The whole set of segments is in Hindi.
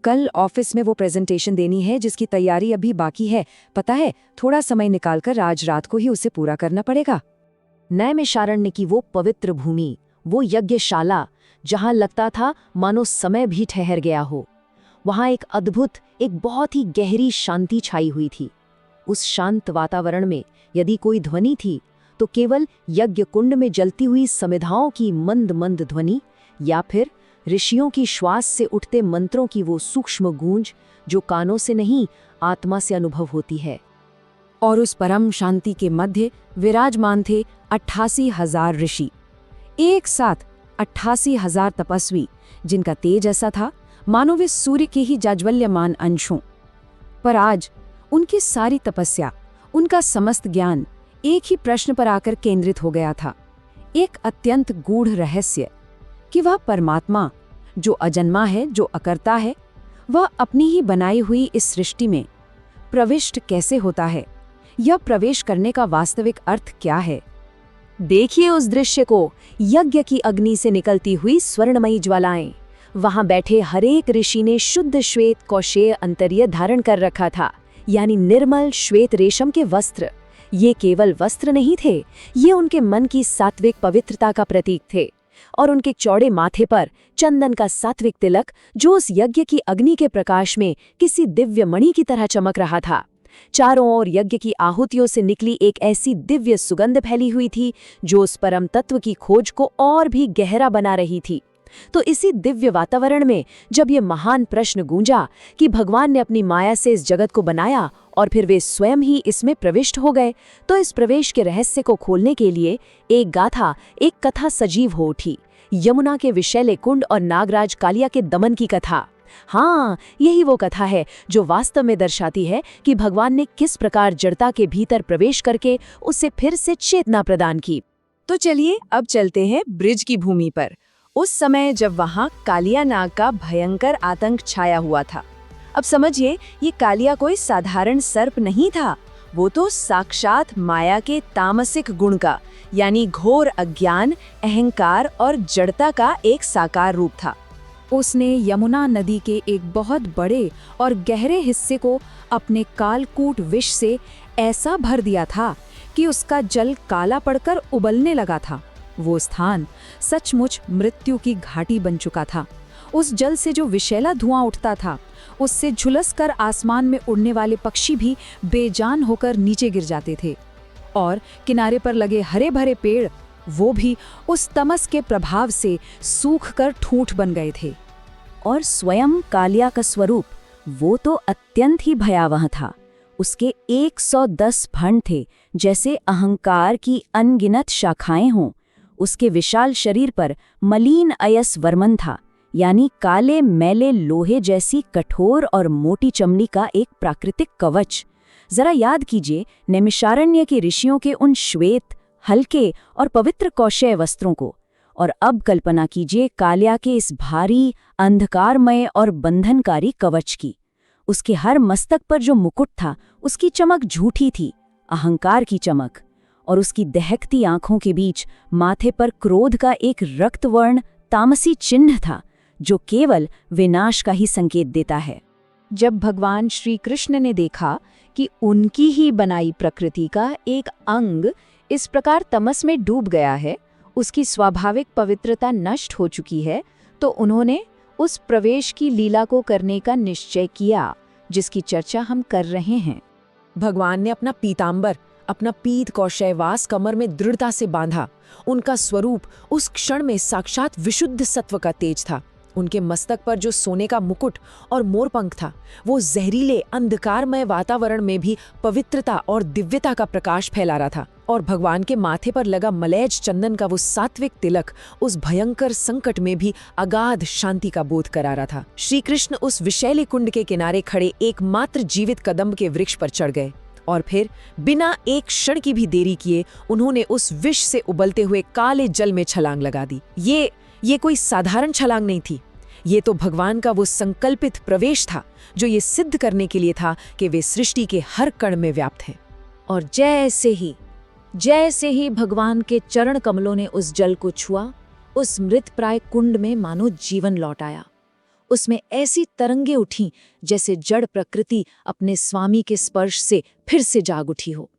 कल ऑफिस में वो प्रेजेंटेशन देनी है जिसकी तैयारी अभी बाकी है। पता है, थोड़ा समय निकालकर आज रात को ही उसे पूरा करना पड़ेगा। नैमिषारण्य की वो पवित्र भूमि, वो यज्ञशाला, जहां लगता था मानो समय भी ठहर गया हो। वहां एक अद्भुत, एक बहुत ही गहरी शांति छाई हुई थी। उस शांत वातावरण में यदि कोई ध्वनि थी तो केवल यज्ञ कुंड में जलती हुई समिधाओं की मंद मंद ध्वनि, या फिर ऋषियों की श्वास से उठते मंत्रों की वो सूक्ष्म गूंज जो कानों से नहीं, आत्मा से अनुभव होती है। और उस परम शांति के मध्य विराजमान थे 88,000 ऋषि, एक साथ 88,000 तपस्वी, जिनका तेज ऐसा था मानो वे सूर्य के ही जाज्वल्यमान अंश हों। पर आज उनकी सारी तपस्या, उनका समस्त ज्ञान एक ही प्रश्न पर आकर केंद्रित हो गया था, एक अत्यंत गूढ़ रहस्य कि वह परमात्मा जो अजन्मा है, जो अकर्ता है, वह अपनी ही बनाई हुई इस सृष्टि में प्रविष्ट कैसे होता है, यह प्रवेश करने का वास्तविक अर्थ क्या है। देखिए उस दृश्य को, यज्ञ की अग्नि से निकलती हुई स्वर्णमयी ज्वालाएं। वहां बैठे हरेक ऋषि ने शुद्ध श्वेत कौशेय अंतर्य धारण कर रखा था, यानी निर्मल श्वेत रेशम के वस्त्र। ये केवल वस्त्र नहीं थे, ये उनके मन की सात्विक पवित्रता का प्रतीक थे। और उनके चौड़े माथे पर चंदन का सात्विक तिलक, जो उस यज्ञ की अग्नि के प्रकाश में किसी दिव्य मणि की तरह चमक रहा था। चारों ओर यज्ञ की आहुतियों से निकली एक ऐसी दिव्य सुगंध फैली हुई थी जो उस परम तत्व की खोज को और भी गहरा बना रही थी। तो इसी दिव्य वातावरण में जब ये महान प्रश्न गूंजा कि भगवान ने अपनी माया से इस जगत को बनाया और फिर वे स्वयं ही इसमें प्रविष्ट हो गए, तो इस प्रवेश के रहस्य को खोलने के लिए एक गाथा, एक कथा सजीव हो उठी। यमुना के विषैले कुंड और नागराज कालिया के दमन की कथा। हाँ, यही वो कथा है जो वास्तव में दर्शाती है कि भगवान ने किस प्रकार जड़ता के भीतर प्रवेश करके उसे फिर से चेतना प्रदान की। तो चलिए अब चलते हैं ब्रिज की भूमि पर, उस समय जब वहां कालिया नाग का भयंकर आतंक छाया हुआ था। अब समझिए, ये कालिया कोई साधारण सर्प नहीं था, वो तो साक्षात माया के तामसिक गुण का, यानी घोर अज्ञान, अहंकार और जड़ता का एक साकार रूप था। उसने यमुना नदी के एक बहुत बड़े और गहरे हिस्से को अपने कालकूट विष से ऐसा भर दिया था कि उसका जल काला पड़कर उबलने लगा था। वो स्थान सचमुच मृत्यु की घाटी बन चुका था। उस जल से जो विषैला धुआं उठता था, उससे झुलसकर आसमान में उड़ने वाले पक्षी भी बेजान होकर नीचे गिर जाते थे, और किनारे पर लगे हरे भरे पेड़, वो भी उस तमस के प्रभाव से सूखकर ठूंठ बन गए थे। और स्वयं कालिया का स्वरूप, वो तो अत्यंत ही भयावह था। उसके 110 फण थे, जैसे अहंकार की अनगिनत शाखाएं हों। उसके विशाल शरीर पर मलीन अयस वर्मन था, यानी काले मैले लोहे जैसी कठोर और मोटी चमड़ी का एक प्राकृतिक कवच। जरा याद कीजिए नैमिषारण्य के ऋषियों के उन श्वेत, हल्के और पवित्र कौशेय वस्त्रों को, और अब कल्पना कीजिए कालिया के इस भारी, अंधकारमय और बंधनकारी कवच की। उसके हर मस्तक पर जो मुकुट था, उसकी चमक झूठी थी, अहंकार की चमक, और उसकी दहकती आंखों के बीच माथे पर क्रोध का एक रक्तवर्ण तामसी चिन्ह था, जो केवल विनाश का ही संकेत देता है। जब भगवान श्री कृष्ण ने देखा कि उनकी ही बनाई प्रकृति का एक अंग इस प्रकार तमस में डूब गया है, उसकी स्वाभाविक पवित्रता नष्ट हो चुकी है, तो उन्होंने उस प्रवेश की लीला को करने का निश्चय किया जिसकी चर्चा हम कर रहे हैं। भगवान ने अपना पीतांबर, अपना पीत कौशयवास कमर में दृढ़ता से बांधा। उनका स्वरूप उस क्षण में साक्षात विशुद्ध सत्व का तेज था। उनके मस्तक पर जो सोने का मुकुट और मोरपंख था, वो जहरीले अंधकारमय वातावरण में भी पवित्रता और दिव्यता का प्रकाश फैला रहा था। और भगवान के माथे पर लगा मलैज चंदन का वो सात्विक तिलक उस भयंकर संकट में भी अगाध शांति का बोध करा रहा था। श्री कृष्ण उस विषैले कुंड के किनारे खड़े एकमात्र जीवित कदम्ब के वृक्ष पर चढ़ गए, और फिर बिना एक क्षण की भी देरी किए उन्होंने उस विष से उबलते हुए काले जल में छलांग लगा दी। ये कोई साधारण छलांग नहीं थी, ये तो भगवान का वो संकल्पित प्रवेश था जो ये सिद्ध करने के लिए था कि वे सृष्टि के हर कण में व्याप्त हैं। और जैसे ही भगवान के चरण कमलों ने उस जल को छुआ, उस मृतप्राय कुंड में मानो जीवन लौट आया। उसमें ऐसी तरंगे उठीं जैसे जड़ प्रकृति अपने स्वामी के स्पर्श से फिर से जाग उठी हो।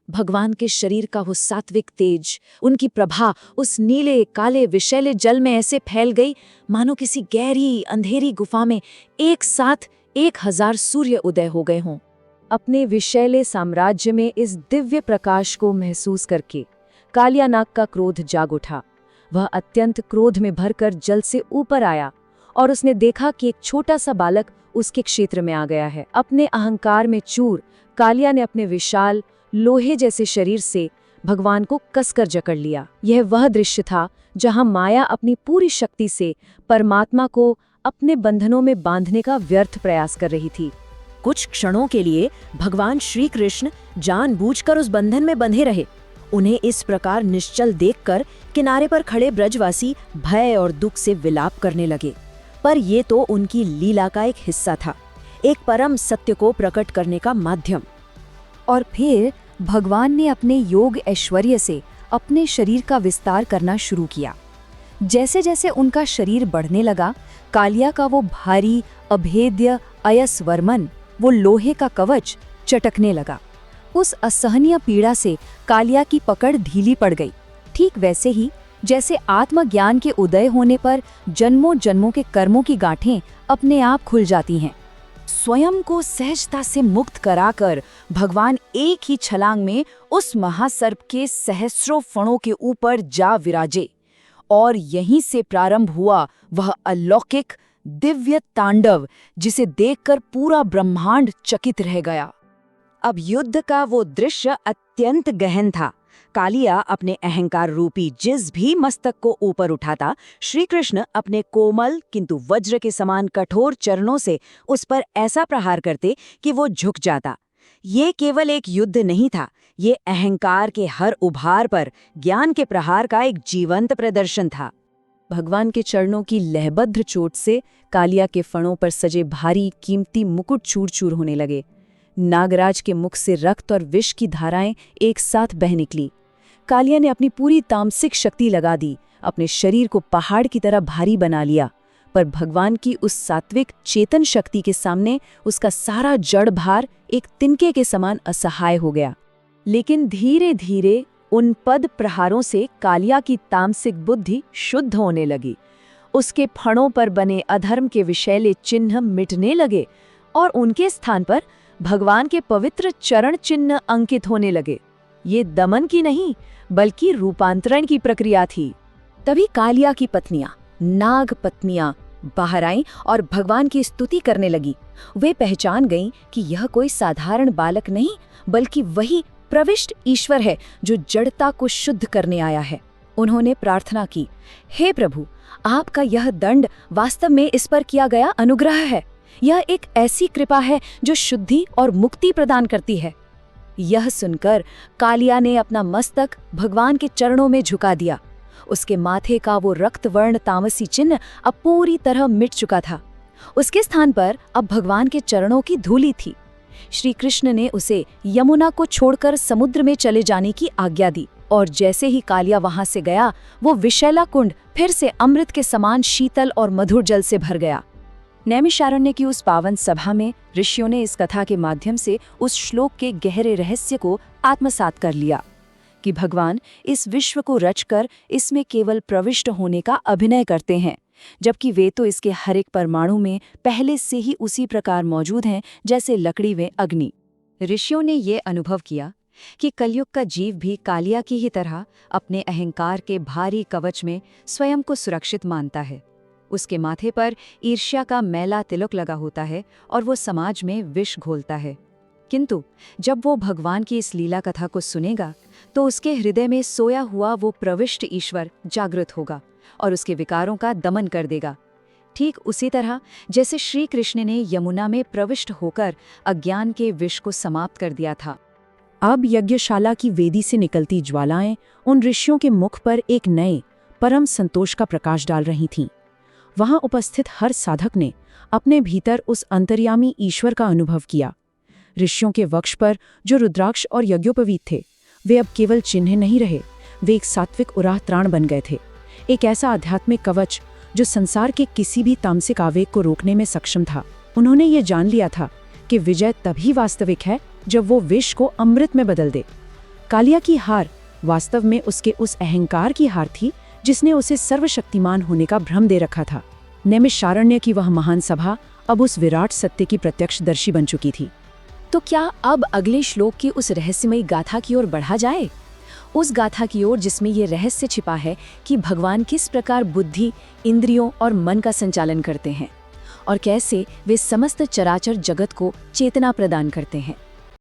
भगवान के शरीर का वो सात्विक तेज, उनकी प्रभा उस नीले काले विषैले जल में ऐसे फैल गई मानो किसी गहरी अंधेरी गुफा में एक साथ 1000 सूर्य उदय हो गए हों। अपने विषैले साम्राज्य में इस दिव्य प्रकाश को महसूस करके कालियानाग का क्रोध जाग उठा। वह अत्यंत क्रोध में भरकर जल से ऊपर आया और उसने देखा कि एक छोटा सा बालक उसके क्षेत्र में आ गया है। अपने अहंकार में चूर कालिया ने अपने विशाल लोहे जैसे शरीर से भगवान को कसकर जकड़ लिया। यह वह दृश्य था जहां माया अपनी पूरी शक्ति से परमात्मा को अपने बंधनों में बांधने का व्यर्थ प्रयास कर रही थी। कुछ क्षणों के लिए भगवान श्री कृष्ण जानबूझकर उस बंधन में बंधे रहे। उन्हें इस प्रकार निश्चल देखकर किनारे पर खड़े ब्रजवासी भय और दुख से विलाप करने लगे। पर ये तो उनकी लीला का एक हिस्सा था, एक परम सत्य को प्रकट करने का माध्यम। और फिर भगवान ने अपने योग ऐश्वर्य से अपने शरीर का विस्तार करना शुरू किया। जैसे जैसे उनका शरीर बढ़ने लगा, कालिया का वो भारी अभेद्य अयस वर्मन, वो लोहे का कवच चटकने लगा। उस असहनीय पीड़ा से कालिया की पकड़ ढीली पड़ गई, ठीक वैसे ही जैसे आत्मज्ञान के उदय होने पर जन्मों जन्मों के कर्मों की गांठें अपने आप खुल जाती हैं। स्वयं को सहजता से मुक्त कराकर भगवान एक ही छलांग में उस महासर्प के सहस्रों फणों के ऊपर जा विराजे और यहीं से प्रारंभ हुआ वह अलौकिक दिव्य तांडव जिसे देखकर पूरा ब्रह्मांड चकित रह गया। अब युद्ध का वो दृश्य अत्यंत गहन था। कालिया अपने अहंकार रूपी जिस भी मस्तक को ऊपर उठाता, श्री कृष्ण अपने कोमल किंतु वज्र के समान कठोर चरणों से उस पर ऐसा प्रहार करते कि वो झुक जाता। ये केवल एक युद्ध नहीं था, ये अहंकार के हर उभार पर ज्ञान के प्रहार का एक जीवंत प्रदर्शन था। भगवान के चरणों की लहबद्ध चोट से कालिया के फणों पर सजे भारी कीमती मुकुट चूर चूर होने लगे। नागराज के मुख से रक्त और विष की धाराएं एक साथ बह निकली। कालिया ने अपनी पूरी तामसिक शक्ति लगा दी, अपने शरीर को पहाड़ की तरह भारी बना लिया, पर भगवान की उस सात्विक चेतन शक्ति के सामने उसका सारा जड़ भार एक तिनके के समान असहाय हो गया। लेकिन धीरे धीरे उन पद प्रहारों से कालिया की तामसिक बुद्धि शुद्ध होने लगी। उसके फणों पर बने अधर्म के विषैले चिन्ह मिटने लगे और उनके स्थान पर भगवान के पवित्र चरण चिन्ह अंकित होने लगे। ये दमन की नहीं बल्कि रूपांतरण की प्रक्रिया थी। तभी कालिया की पत्नियां, नाग पत्नियां बाहर आईं और भगवान की स्तुति करने लगी। वे पहचान गईं कि यह कोई साधारण बालक नहीं बल्कि वही प्रविष्ट ईश्वर है जो जड़ता को शुद्ध करने आया है। उन्होंने प्रार्थना की, हे प्रभु, आपका यह दंड वास्तव में इस पर किया गया अनुग्रह है। यह एक ऐसी कृपा है जो शुद्धि और मुक्ति प्रदान करती है। यह सुनकर कालिया ने अपना मस्तक भगवान के चरणों में झुका दिया। उसके माथे का वो रक्तवर्ण तामसी चिन्ह अब पूरी तरह मिट चुका था। उसके स्थान पर अब भगवान के चरणों की धूली थी। श्री कृष्ण ने उसे यमुना को छोड़कर समुद्र में चले जाने की आज्ञा दी और जैसे ही कालिया वहां से गया, वो विशैला कुंड फिर से अमृत के समान शीतल और मधुर जल से भर गया। नैमिषारण्य की उस पावन सभा में ऋषियों ने इस कथा के माध्यम से उस श्लोक के गहरे रहस्य को आत्मसात कर लिया कि भगवान इस विश्व को रचकर इसमें केवल प्रविष्ट होने का अभिनय करते हैं, जबकि वे तो इसके हर एक परमाणु में पहले से ही उसी प्रकार मौजूद हैं जैसे लकड़ी में अग्नि। ऋषियों ने ये अनुभव किया कि कलयुग का जीव भी कालिया की ही तरह अपने अहंकार के भारी कवच में स्वयं को सुरक्षित मानता है। उसके माथे पर ईर्ष्या का मैला तिलक लगा होता है और वो समाज में विष घोलता है। किंतु जब वो भगवान की इस लीला कथा को सुनेगा तो उसके हृदय में सोया हुआ वो प्रविष्ट ईश्वर जागृत होगा और उसके विकारों का दमन कर देगा। ठीक उसी तरह जैसे श्री कृष्ण ने यमुना में प्रविष्ट होकर अज्ञान के विष को समाप्त कर दिया था। अब यज्ञशाला की वेदी से निकलती ज्वालाएं उन ऋषियों के मुख पर एक नए परम संतोष का प्रकाश डाल रही थीं। वहां उपस्थित हर साधक ने अपने भीतर उस अंतर्यामी ईश्वर का अनुभव किया। ऋषियों के वक्ष पर जो रुद्राक्ष और यज्ञोपवीत थे, वे अब केवल चिन्ह नहीं रहे, वे एक सात्विक उराह त्राण बन गए थे। एक ऐसा आध्यात्मिक कवच जो संसार के किसी भी तामसिक आवेग को रोकने में सक्षम था। उन्होंने ये जान लिया था कि विजय तभी वास्तविक है जब वो विष को अमृत में बदल दे। कालिया की हार वास्तव में उसके उस अहंकार की हार थी जिसने उसे सर्वशक्तिमान होने का भ्रम दे रखा था। नैमिषारण्य की वह महान सभा अब उस विराट सत्य की प्रत्यक्षदर्शी बन चुकी थी। तो क्या अब अगले श्लोक की उस रहस्यमयी गाथा की ओर बढ़ा जाए? उस गाथा की ओर जिसमें ये रहस्य छिपा है कि भगवान किस प्रकार बुद्धि, इंद्रियों और मन का संचालन करते हैं और कैसे वे समस्त चराचर जगत को चेतना प्रदान करते हैं।